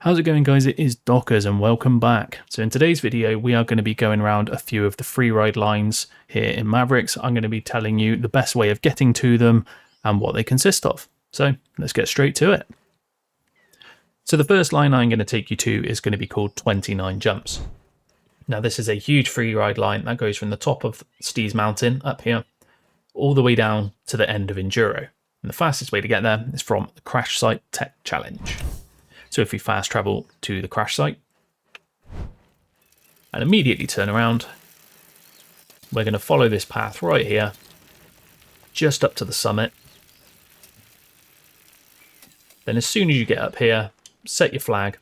How's it going, guys? It is Dockers and welcome back. So in today's video we are going to be going around a few of the Freeride lines here in Mavrix. I'm going to be telling you the best way of getting to them and what they consist of. So let's get straight to it. So the first line I'm going to take you to is going to be called 29 Jumps. Now this is a huge Freeride line that goes from the top of Steez Mountain up here all the way down to the end of Enduro. And the fastest way to get there is from the Crash Site Tech Challenge. So if we fast travel to the crash site and immediately turn around, we're going to follow this path right here, just up to the summit. Then as soon as you get up here, set your flag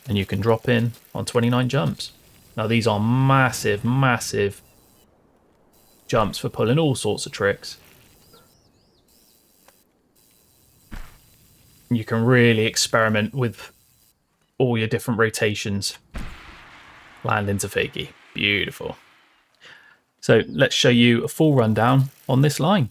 and you can drop in on 29 jumps. Now these are massive, massive jumps for pulling all sorts of tricks. You can really experiment with all your different rotations. Land into fakie. Beautiful. So let's show you a full rundown on this line.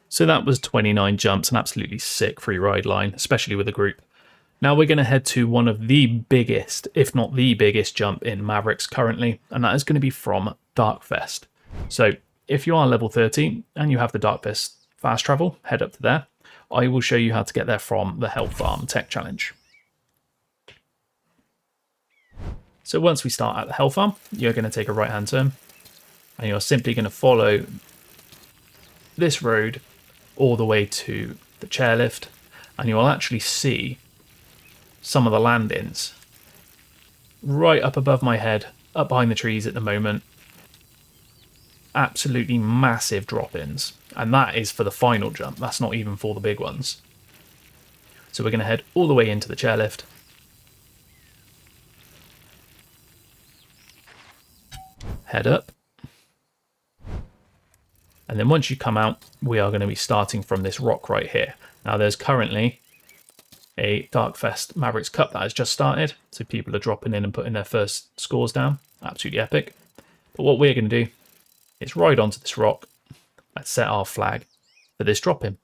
So that was 29 jumps, an absolutely sick Freeride line, especially with a group. Now we're going to head to one of the biggest, if not the biggest jump in Mavrix currently, and that is going to be from Darkfest. So if you are level 30 and you have the Darkfest fast travel, head up to there. I will show you how to get there from the Hell Farm Tech Challenge. So once we start at the Hell Farm, you're going to take a right-hand turn, and you're simply going to follow this road all the way to the chairlift, and you'll actually see some of the landings right up above my head, up behind the trees at the moment. Absolutely massive drop-ins, and that is for the final jump. That's not even for the big ones. So we're going to head all the way into the chairlift. Head up. And then once you come out, we are going to be starting from this rock right here. Now there's currently a Darkfest Mavrix Cup that has just started. So people are dropping in and putting their first scores down. Absolutely epic. But what we're going to do is ride onto this rock. Let's set our flag for this drop-in.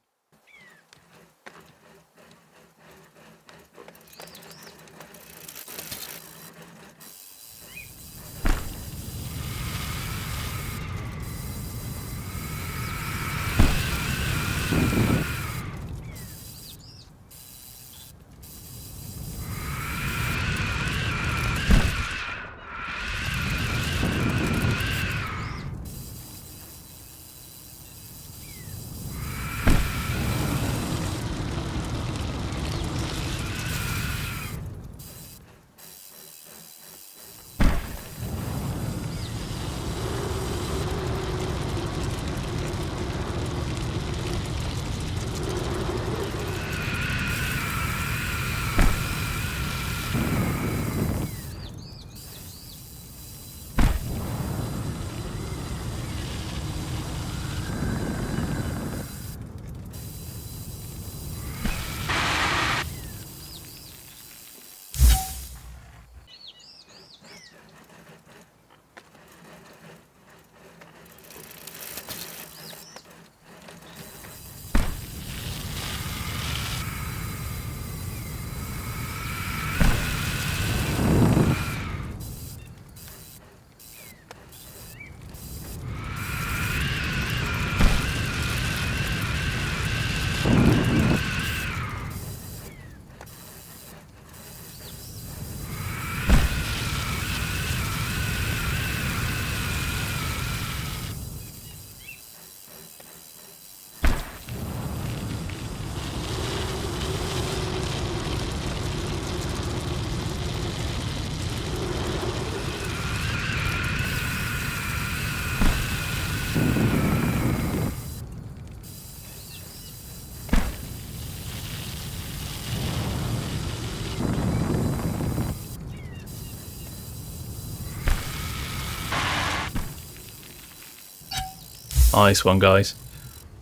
Nice one, guys.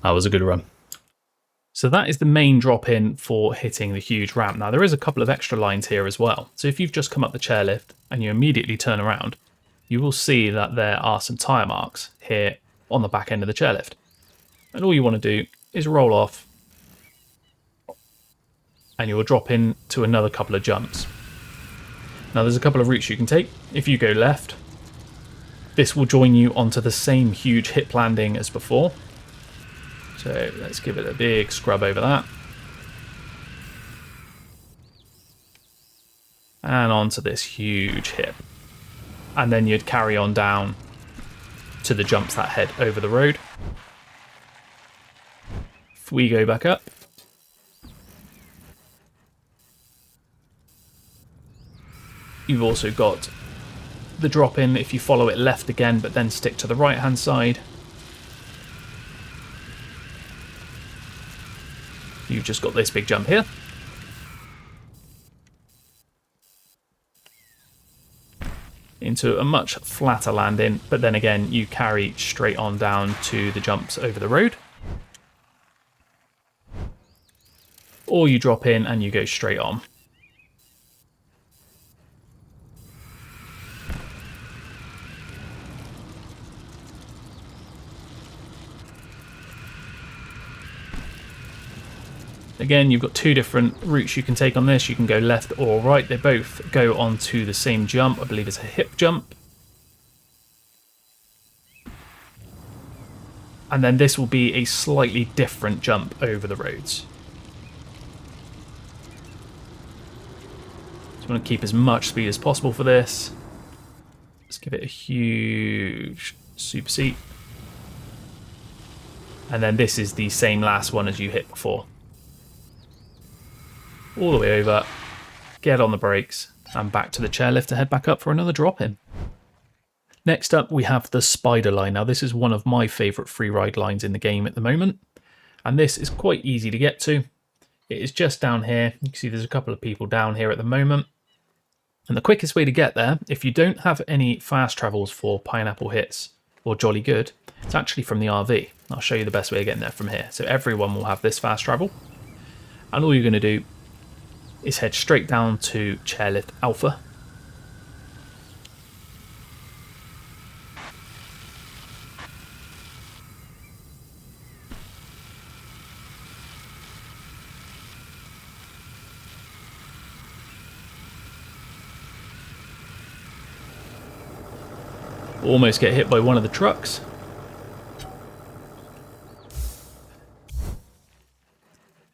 That was a good run. So that is the main drop in for hitting the huge ramp. Now there is a couple of extra lines here as well. So if you've just come up the chairlift and you immediately turn around, you will see that there are some tyre marks here on the back end of the chairlift. And all you want to do is roll off and you will drop in to another couple of jumps. Now there's a couple of routes you can take. If you go left, this will join you onto the same huge hip landing as before. So let's give it a big scrub over that. And onto this huge hip. And then you'd carry on down to the jumps that head over the road. If we go back up, you've also got the drop in if you follow it left again, but then stick to the right hand side. You've just got this big jump here. Into a much flatter landing, but then again you carry straight on down to the jumps over the road. Or you drop in and you go straight on. Again, you've got two different routes you can take on this. You can go left or right. They both go onto the same jump. I believe it's a hip jump. And then this will be a slightly different jump over the roads. So you want to keep as much speed as possible for this. Let's give it a huge super seat. And then this is the same last one as you hit before. All the way over, get on the brakes, and back to the chairlift to head back up for another drop-in. Next up, we have the spider line. Now, this is one of my favourite freeride lines in the game at the moment, and this is quite easy to get to. It is just down here. You can see there's a couple of people down here at the moment. And the quickest way to get there, if you don't have any fast travels for Pineapple Hits or Jolly Good, it's actually from the RV. I'll show you the best way of getting there from here. So everyone will have this fast travel, and all you're going to do is head straight down to Chairlift Alpha. Almost get hit by one of the trucks.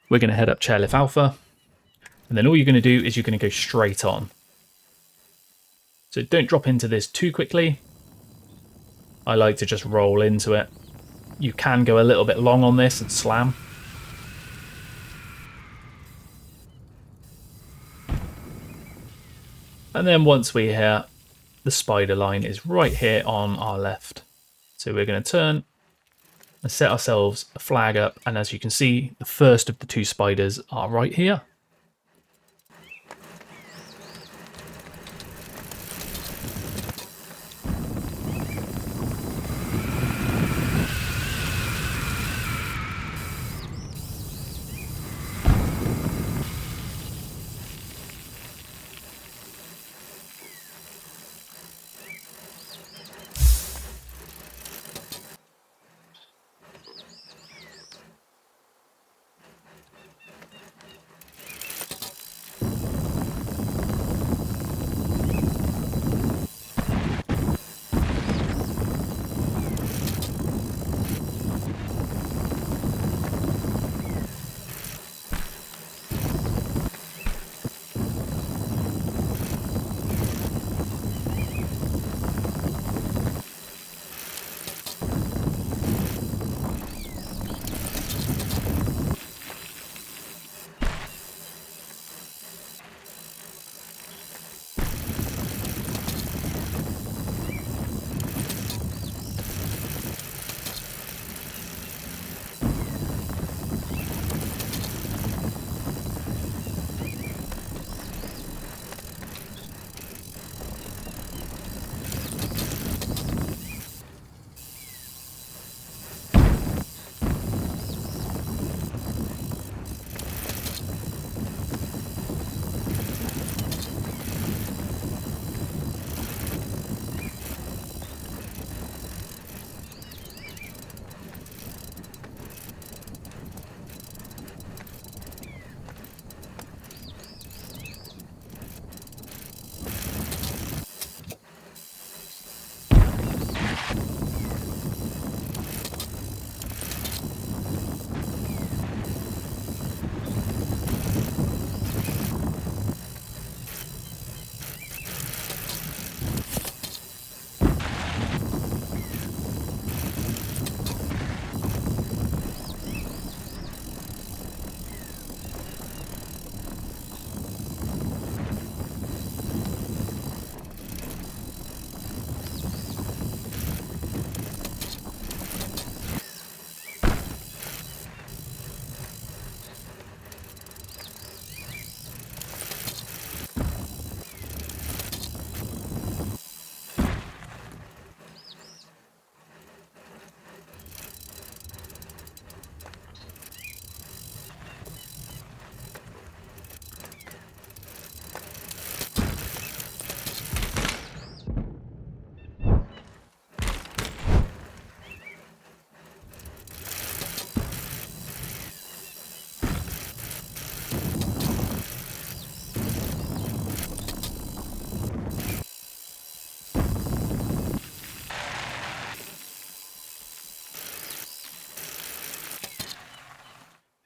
We're going to head up Chairlift Alpha. And then all you're going to do is you're going to go straight on. So don't drop into this too quickly. I like to just roll into it. You can go a little bit long on this and slam. And then once we hit, the spider line is right here on our left. So we're going to turn and set ourselves a flag up. And as you can see, the first of the two spiders are right here.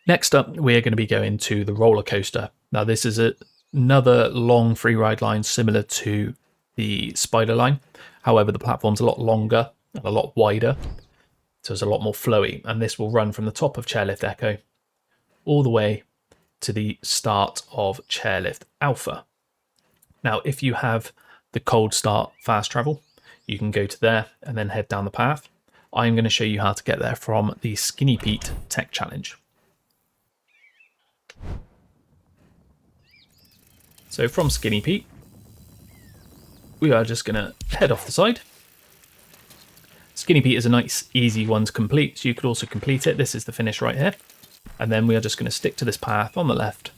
Next up, we're going to be going to the roller coaster. Now, this is another long freeride line similar to the spider line. However, the platform's a lot longer and a lot wider, so it's a lot more flowy. And this will run from the top of Chairlift Echo all the way to the start of Chairlift Alpha. Now, if you have the cold start fast travel, you can go to there and then head down the path. I'm going to show you how to get there from the Skinny Pete Tech Challenge. So from Skinny Pete, we are just going to head off the side. Skinny Pete is a nice, easy one to complete, so you could also complete it. This is the finish right here. And then we are just going to stick to this path on the left.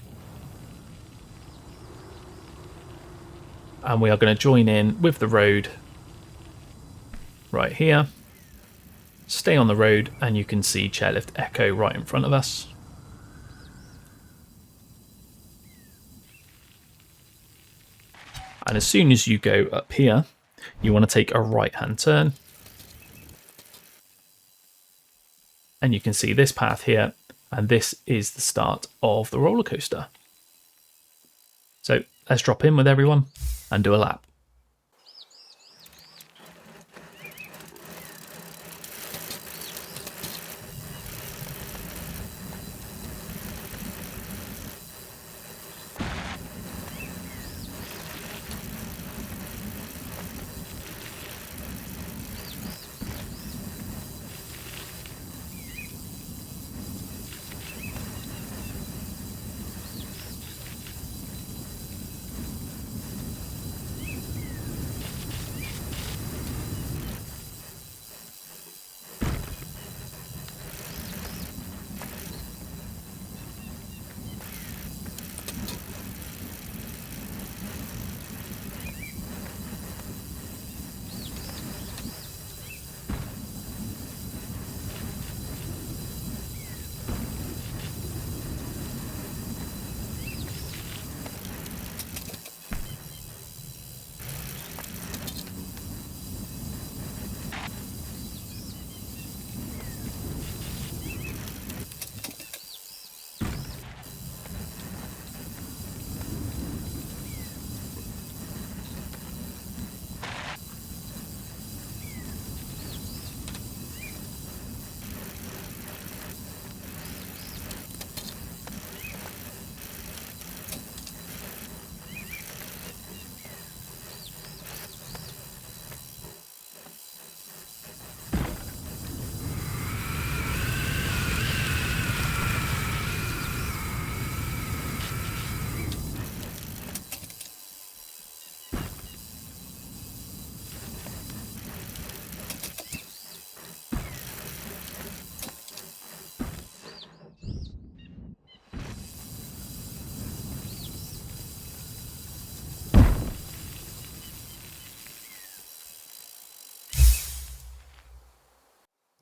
And we are going to join in with the road right here. Stay on the road and you can see Chairlift Echo right in front of us. And as soon as you go up here, you want to take a right-hand turn. And you can see this path here, and this is the start of the roller coaster. So let's drop in with everyone and do a lap.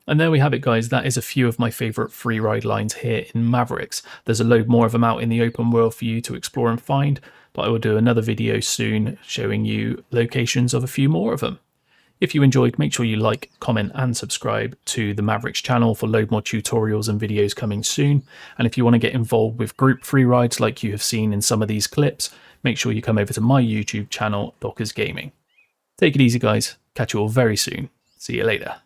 And there we have it, guys. That is a few of my favourite freeride lines here in Mavrix. There's a load more of them out in the open world for you to explore and find, but I will do another video soon showing you locations of a few more of them. If you enjoyed, make sure you like, comment and subscribe to the Mavrix channel for load more tutorials and videos coming soon. And if you want to get involved with group freerides like you have seen in some of these clips, make sure you come over to my YouTube channel, Dockers Gaming. Take it easy, guys. Catch you all very soon. See you later.